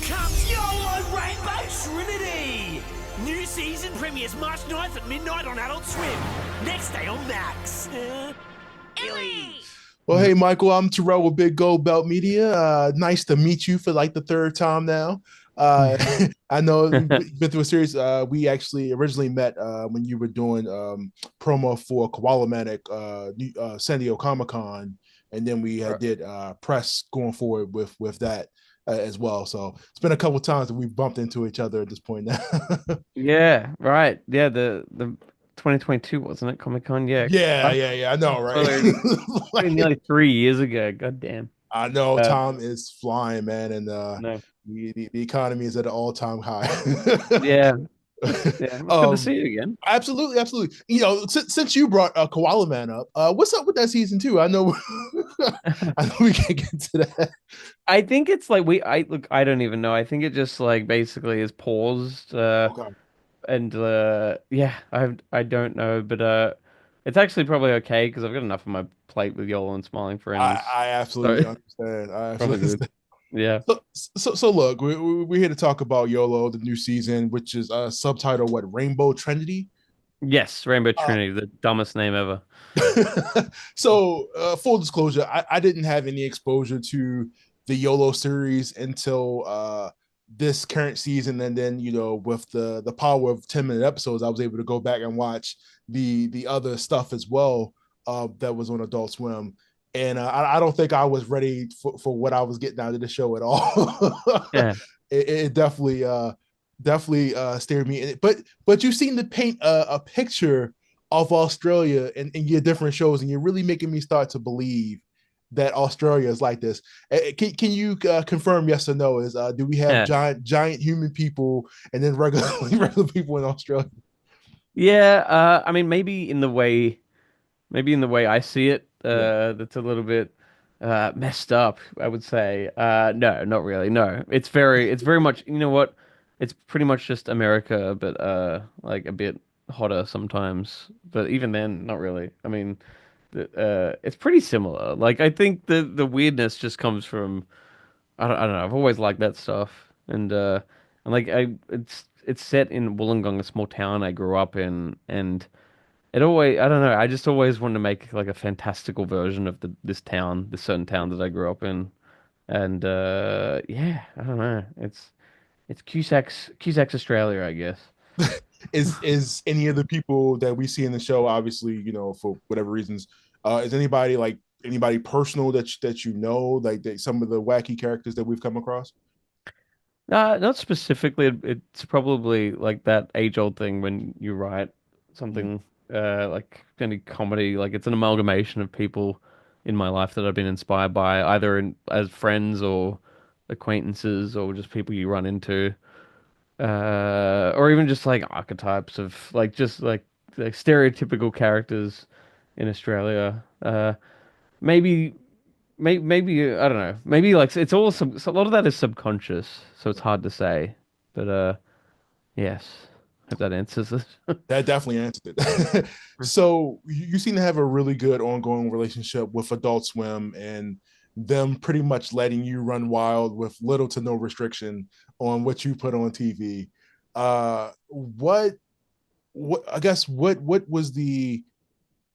comes YOLO Rainbow Trinity! New season premieres March 9th at midnight on Adult Swim. Next day on Max. Illy! Well, hey, Michael, I'm Terrell with Big Gold Belt Media. Nice to meet you for like the third time now. I know we've been through a series. We actually originally met when you were doing promo for Koala Manic, San Diego Comic Con, and then we did press going forward with that as well. So it's been a couple of times that we've bumped into each other at this point now. Yeah, right. Yeah, the 2022 wasn't it Comic Con? Yeah, Yeah. I know, right? nearly 3 years ago. God damn. I know Uh, time is flying, man, and no. the economy is at an all-time high. Yeah, yeah. It's good to um, see you again. absolutely. You know, since you brought Koala Man up, what's up with that season two? I know, I know we can't get to that. I think it's like I look. I don't even know. I think it just like basically is paused. Okay, And yeah, I don't know, but it's actually probably okay because I've got enough on my plate with YOLO and Smiling Friends. I So absolutely understand. I probably absolutely good. understand. Yeah. So look, we're here to talk about YOLO, the new season, which is subtitle what Rainbow Trinity. Yes, Rainbow Uh, Trinity, the dumbest name ever. so full disclosure, I didn't have any exposure to the YOLO series until this current season, and then with the power of 10-minute episodes, I was able to go back and watch the other stuff as well that was on Adult Swim. And I don't think I was ready for what I was getting out of the show at all. Yeah. It definitely stared me in it. But you seem to paint a picture of Australia in your different shows, and you're really making me start to believe that Australia is like this. Can you confirm yes or no? Do we have Yeah. giant human people and then regular people in Australia? Yeah, I mean maybe in the way I see it, Yeah. that's a little bit messed up, I would say. No, not really. No. It's very much, you know what? It's pretty much just America, but like a bit hotter sometimes. But even then, not really. I mean, it's pretty similar. Like I think the weirdness just comes from I don't know. I've always liked that stuff. And like it's set in Wollongong, a small town I grew up in, and it always, I don't know, I just always wanted to make like a fantastical version of this town, this certain town that I grew up in. And yeah, I don't know. It's Cusack's Australia, I guess. Is any of the people that we see in the show, obviously, for whatever reasons, is anybody personal that you know, like some of the wacky characters that we've come across? Not specifically. It's probably like that age-old thing when you write Mm. something like any comedy, like it's an amalgamation of people in my life that I've been inspired by, either as friends or acquaintances or just people you run into. Or even just like archetypes of like stereotypical characters in Australia. Maybe, maybe I don't know. Maybe like it's all so a lot of that is subconscious, so it's hard to say. But yes, hope that answers it. That definitely answered it. So you seem to have a really good ongoing relationship with Adult Swim and them pretty much letting you run wild with little to no restriction on what you put on TV. What I guess what was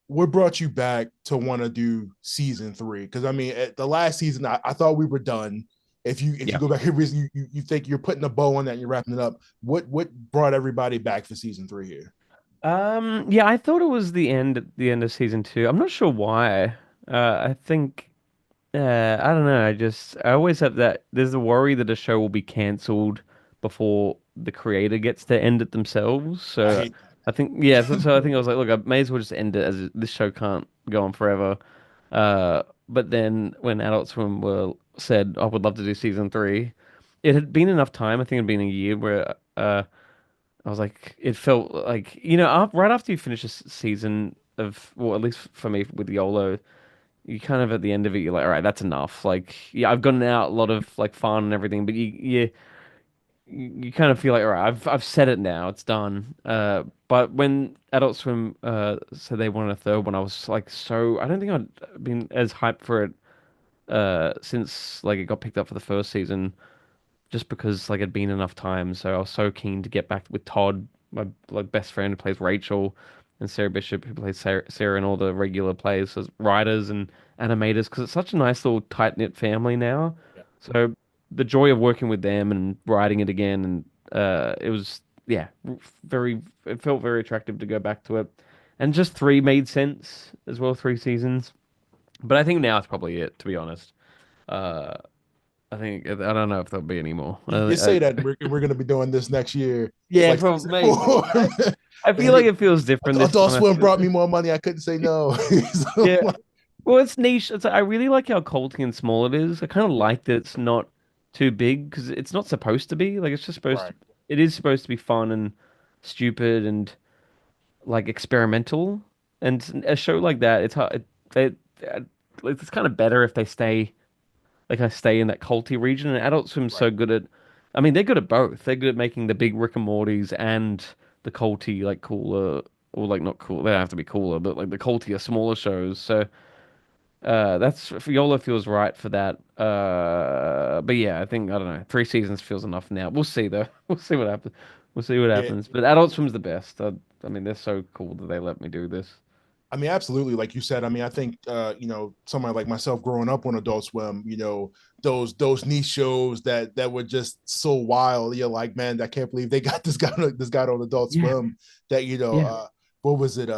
what brought you back to want to do season three? Because I mean, at the last season, I thought we were done. If you Yeah. go back here, you think you're putting a bow on that and you're wrapping it up. What brought everybody back for season three here? Yeah, I thought it was the end of season two. I'm not sure why. I think I don't know. I always have that. There's a worry that a show will be cancelled before the creator gets to end it themselves. I So hate I think, yeah. So I think I was like, look, I may as well just end it as this show can't go on forever. But then when Adult Swim were said, I would love to do season three, it had been enough time. I think it had been a year where I was like, it felt like right after you finish a season of, well, at least for me with YOLO, you kind of at the end of it, you're like, all right, that's enough. Like, yeah, I've gotten out a lot of like fun and everything, but you kind of feel like, all right, I've said it now, it's done. But when Adult Swim said they wanted a third one, I was like, I don't think I'd been as hyped for it since like it got picked up for the first season. just because like it'd been enough time. So I was so keen to get back with Todd, my like best friend who plays Rachel, and Sarah Bishop who plays Sarah and all the regular players as writers and animators because it's such a nice little tight knit family now. Yeah. So the joy of working with them and writing it again, and it was yeah, very it felt very attractive to go back to it, and just three made sense as well, 3 seasons. But I think now it's probably it, to be honest. Uh, I think I don't know if there'll be any more. You say that we're gonna be doing this next year, Yeah, like probably season maybe. 4. I feel like it feels different this Adult time. I Swim feel, brought me more money. I couldn't say no. So, yeah. Well, it's niche. I really like how culty and small it is. I kind of like that it's not too big because it's not supposed to be. Like it's just supposed to. right, It is supposed to be fun and stupid and like experimental. And a show like that, it's hard. It, it's kind of better if they stay like I stay in that culty region. And Adult Swim's right. so good at, I mean, they're good at both. They're good at making the big Rick and Mortys and the culty like cooler, or like not cool. They don't have to be cooler, but like the cultier, smaller shows. So that's YOLO feels right for that. But yeah, I think I don't know. 3 seasons feels enough now. We'll see though. We'll see what happens. We'll see what Yeah, happens. But Adult Swim's the best. I mean, they're so cool that they let me do this. I mean, absolutely. Like you said, I mean, I think somebody like myself growing up on Adult Swim, those niche shows that were just so wild. You're like, man, I can't believe they got this guy on Adult Yeah, Swim. That yeah, what was it?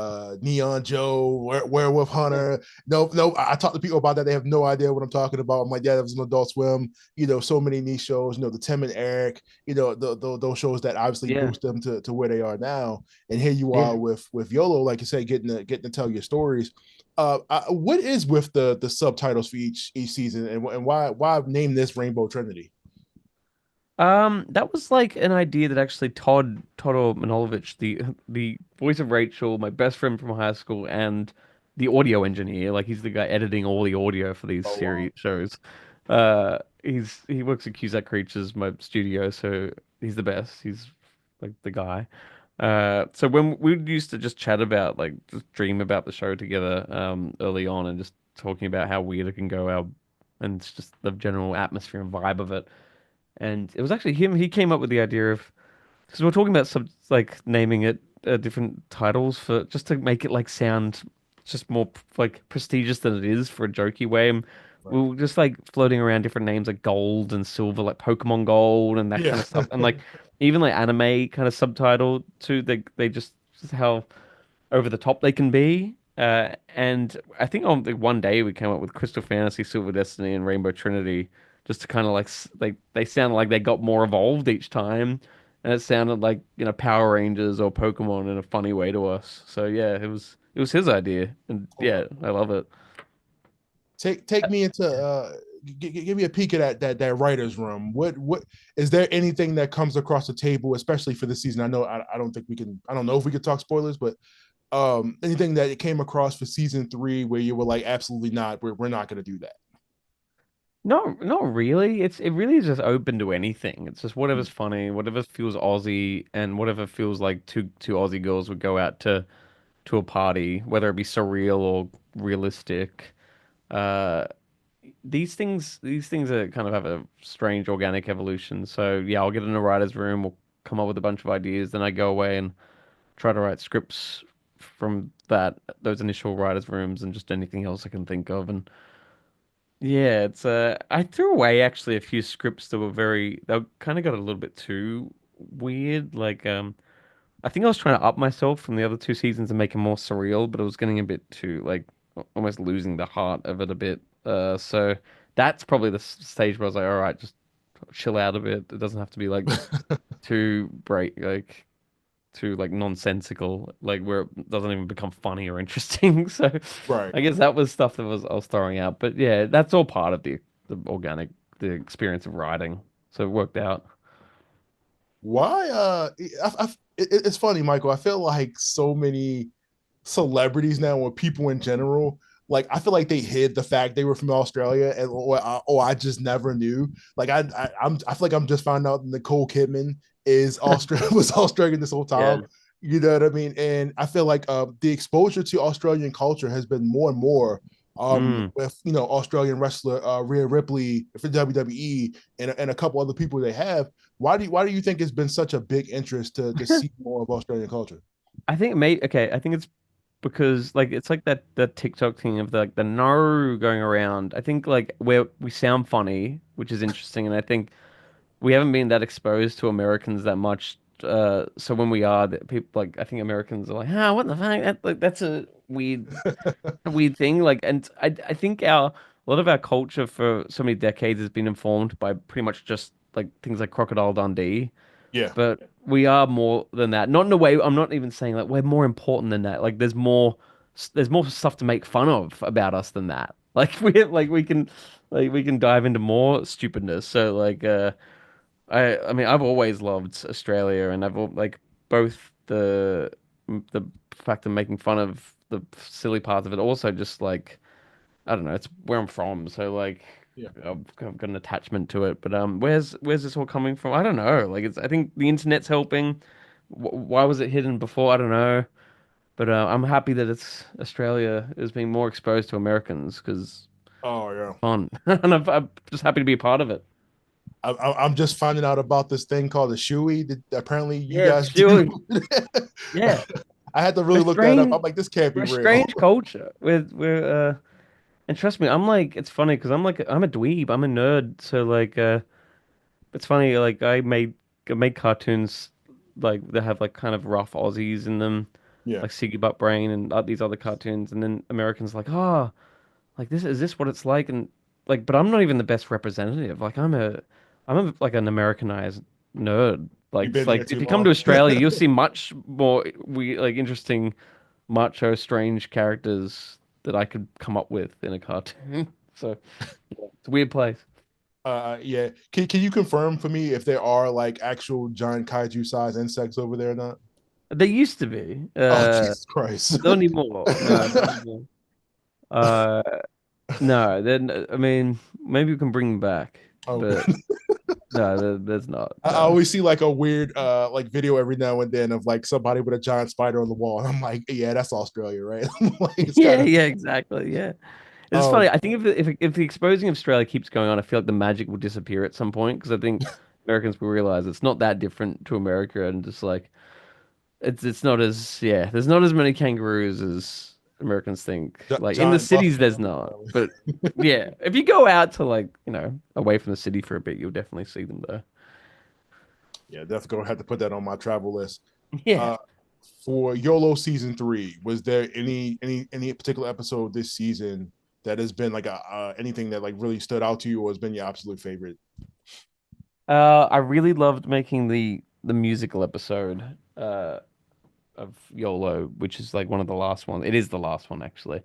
Neon Joe, Werewolf Hunter. No, no. I talk to people about that. They have no idea what I'm talking about. I'm like, yeah, that was an Adult Swim. So many niche shows. The Tim and Eric. Those shows that obviously yeah, boost them to where they are now. And here you are yeah. with YOLO, like you said, getting to tell your stories. What is with the subtitles for each season, and why name this Rainbow Trinity? That was like an idea that actually Todd Manolovich, the voice of Rachel, my best friend from high school, and the audio engineer, like he's the guy editing all the audio for these Oh wow, series shows. He works at Cusack Creatures, my studio, so he's the best. He's like the guy. So when we used to just chat about like just dream about the show together, early on, and just talking about how weird it can go, and it's just the general atmosphere and vibe of it. And it was actually him. He came up with the idea of because we're talking about some like naming it different titles for just to make it like sound just more like prestigious than it is for a jokey way. And we right? were just like floating around different names like gold and silver, like Pokemon Gold and that kind Yeah, of stuff. And like even like anime kind of subtitle too. They just how over the top they can be. And I think on the one day we came up with Crystal Fantasy, Silver Destiny, and Rainbow Trinity, just to kind of like they sounded like they got more evolved each time, and it sounded like Power Rangers or Pokemon in a funny way to us. So yeah, it was his idea, and yeah, okay. I love it. Take me into give me a peek at that writer's room. What is there anything that comes across the table, especially for this season? I know I don't think we can. I don't know if we could talk spoilers, but anything that it came across for season 3 where you were like, absolutely not, we're not going to do that. Not really. It really is just open to anything. It's just Hmm. whatever's funny, whatever feels Aussie, and whatever feels like two Aussie girls would go out to a party, whether it be surreal or realistic. Uh, these things are kind of have a strange organic evolution. So yeah, I'll get in a writer's room, we'll come up with a bunch of ideas, then I go away and try to write scripts from those initial writers' rooms and just anything else I can think of. And yeah, it's I threw away actually a few scripts that were they kind of got a little bit too weird. Like I think I was trying to up myself from the other 2 seasons and make it more surreal, but it was getting a bit too like almost losing the heart of it a bit. So that's probably the stage where I was like, all right, just chill out a bit. It doesn't have to be like too too like nonsensical, like where it doesn't even become funny or interesting. So Right. I guess that was stuff that was I was throwing out. But yeah, that's all part of the experience of writing. So it worked out. Why? It's funny, Michael. I feel like so many celebrities now, or people in general, like I feel like they hid the fact they were from Australia, and or I just never knew. Like I feel like I'm just finding out Nicole Kidman is Australian was Australian this whole time. Yeah. You know what I mean? And I feel like the exposure to Australian culture has been more and more Mm. with Australian wrestler Rhea Ripley for WWE and a couple other people they have. Why do you think it's been such a big interest to see more of Australian culture? I think it may okay. I think it's because like it's like that TikTok thing of the no going around. I think like where we sound funny, which is interesting, and I think we haven't been that exposed to Americans that much. So when we are, that people like I think Americans are like, ah, what the fuck? That's a weird thing. Like, and I think a lot of our culture for so many decades has been informed by pretty much just like things like Crocodile Dundee. Yeah. But we are more than that. Not in a way, I'm not even saying like we're more important than that. Like there's more stuff to make fun of about us than that. Like we can dive into more stupidness. So like I mean I've always loved Australia and like both the fact of making fun of the silly parts of it, also just like I don't know, it's where I'm from, so like Yeah. I've got an attachment to it. But where's this all coming from? I don't know. Like I think the internet's helping. Why was it hidden before? I don't know. But I'm happy that it's Australia is being more exposed to Americans because Oh yeah. fun, and I'm just happy to be a part of it. I'm just finding out about this thing called the shoey that apparently you Yeah, guys for do. sure. Yeah, I had to we're really look that up. I'm strange. like, this can't be We're a real. strange culture. And trust me, I'm like, it's funny because I'm a dweeb. I'm a nerd. So like, it's funny, like I made cartoons like that have like kind of rough Aussies in them, Yeah. like Siggy Butt Brain and these other cartoons, and then Americans like, oh, like this what it's like, and like, but I'm not even the best representative. Like I'm like an Americanized nerd. Like You've it's been there like if too you come to long. Australia, you'll see much more like interesting, macho, strange characters that I could come up with in a cartoon. So yeah, it's a weird place. Yeah. Can you confirm for me if there are like actual giant kaiju size insects over there or not? They used to be. Oh, Jesus Christ. Not anymore. No, not anymore. Uh, no. Then I mean, maybe we can bring them back, Okay. but no, there's not. I No. always see like a weird like video every now and then of like somebody with a giant spider on the wall. I'm like, yeah, that's Australia, right? Like it's kind Yeah, of yeah, exactly. Yeah. It's um funny. I think if the exposing of Australia keeps going on, I feel like the magic will disappear at some point because I think Americans will realize it's not that different to America and just like it's not as yeah, there's not as many kangaroos as Americans think. Like in the giant cities, there's buffalo. not. But yeah, if you go out to like, away from the city for a bit, you'll definitely see them there. Yeah, definitely gonna have to put that on my travel list. Yeah. Uh for YOLO season 3, was there any particular episode this season that has been like a anything that like really stood out to you or has been your absolute favorite? I really loved making the musical episode of YOLO, which is like one of the last ones. It is the last one actually.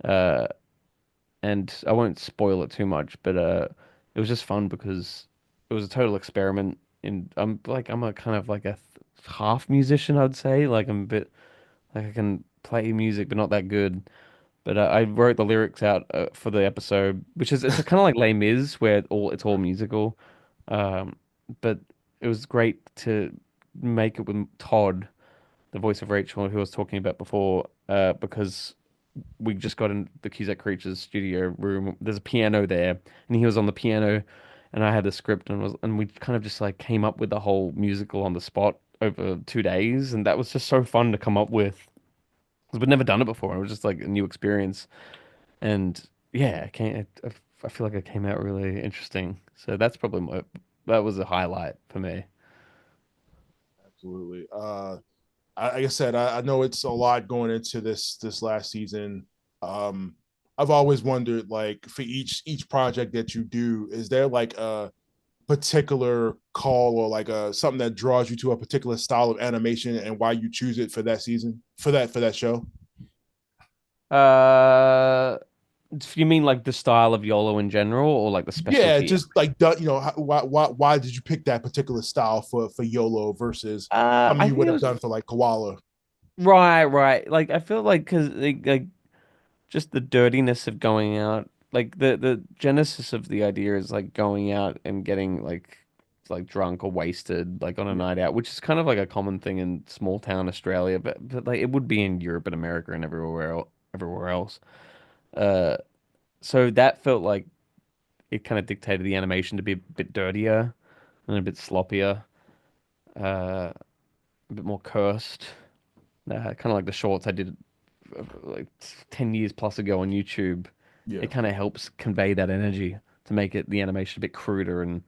Uh and I won't spoil it too much, but it was just fun because it was a total experiment in I'm a kind of like a half musician, I'd say. Like I'm a bit like I can play music but not that good. But I wrote the lyrics out for the episode, which is it's kind of like Les Mis where it's all musical. Um but it was great to make it with Todd, the voice of Rachel, who I was talking about before, because we just got in the Cusack Creatures studio room. There's a piano there, and he was on the piano, and I had the script, and we kind of just like came up with the whole musical on the spot over 2 days, and that was just so fun to come up with because we'd never done it before. It was just like a new experience, and yeah, I feel like it came out really interesting. So that's probably that was a highlight for me. Absolutely. Like I said, I know it's a lot going into this last season. Um, I've always wondered, like, for each project that you do, is there like a particular call or like something that draws you to a particular style of animation and why you choose it for that season for that show? Uh, you mean like the style of YOLO in general, or like the Yeah, specialty? just like why did you pick that particular style for YOLO versus something I you think would it have was done for like Koala? right, right. Like I feel like because like just the dirtiness of going out, like the genesis of the idea is like going out and getting like drunk or wasted like on a Yeah, night out, which is kind of like a common thing in small town Australia, but like it would be in Europe and America and everywhere else. Uh, so that felt like it kind of dictated the animation to be a bit dirtier and a bit sloppier, a bit more cursed. Kind of like the shorts I did like 10 years plus ago on YouTube. Yeah. It kind of helps convey that energy to make it the animation a bit cruder and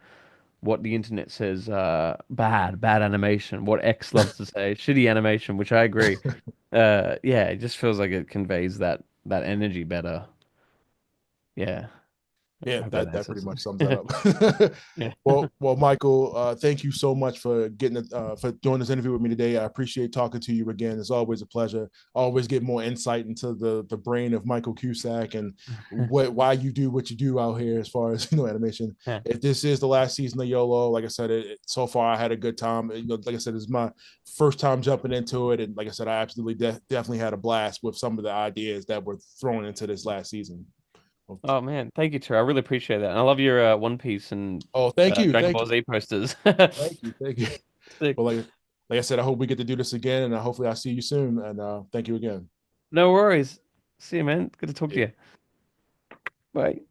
what the internet says bad animation. What X loves to say shitty animation, which I agree. Yeah, it just feels like it conveys that energy better. Yeah, I Yeah, hope that that pretty answers much sums that it. up. Yeah. Well, Michael, thank you so much for for doing this interview with me today. I appreciate talking to you again. It's always a pleasure. I always get more insight into the brain of Michael Cusack and why you do what you do out here as far as animation. Yeah. If this is the last season of YOLO, like I said, so far I had a good time. Like I said, it's my first time jumping into it, and like I said, I absolutely definitely had a blast with some of the ideas that were thrown into this last season. Oh man, thank you, Tara. I really appreciate that. And I love your One Piece and Oh, thank you, Dragon thank Ball you. Z posters. Thank you. Sick. Well, like I said, I hope we get to do this again, and hopefully I'll see you soon. And thank you again. No worries. See you, man. Good to talk to Yeah. you. Bye.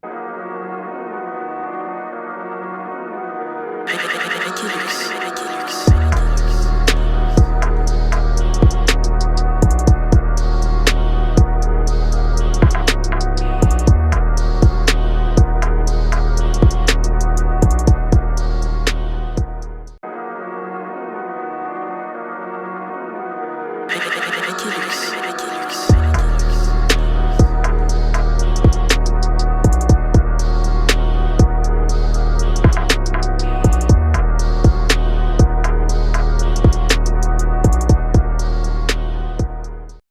Ridiculous.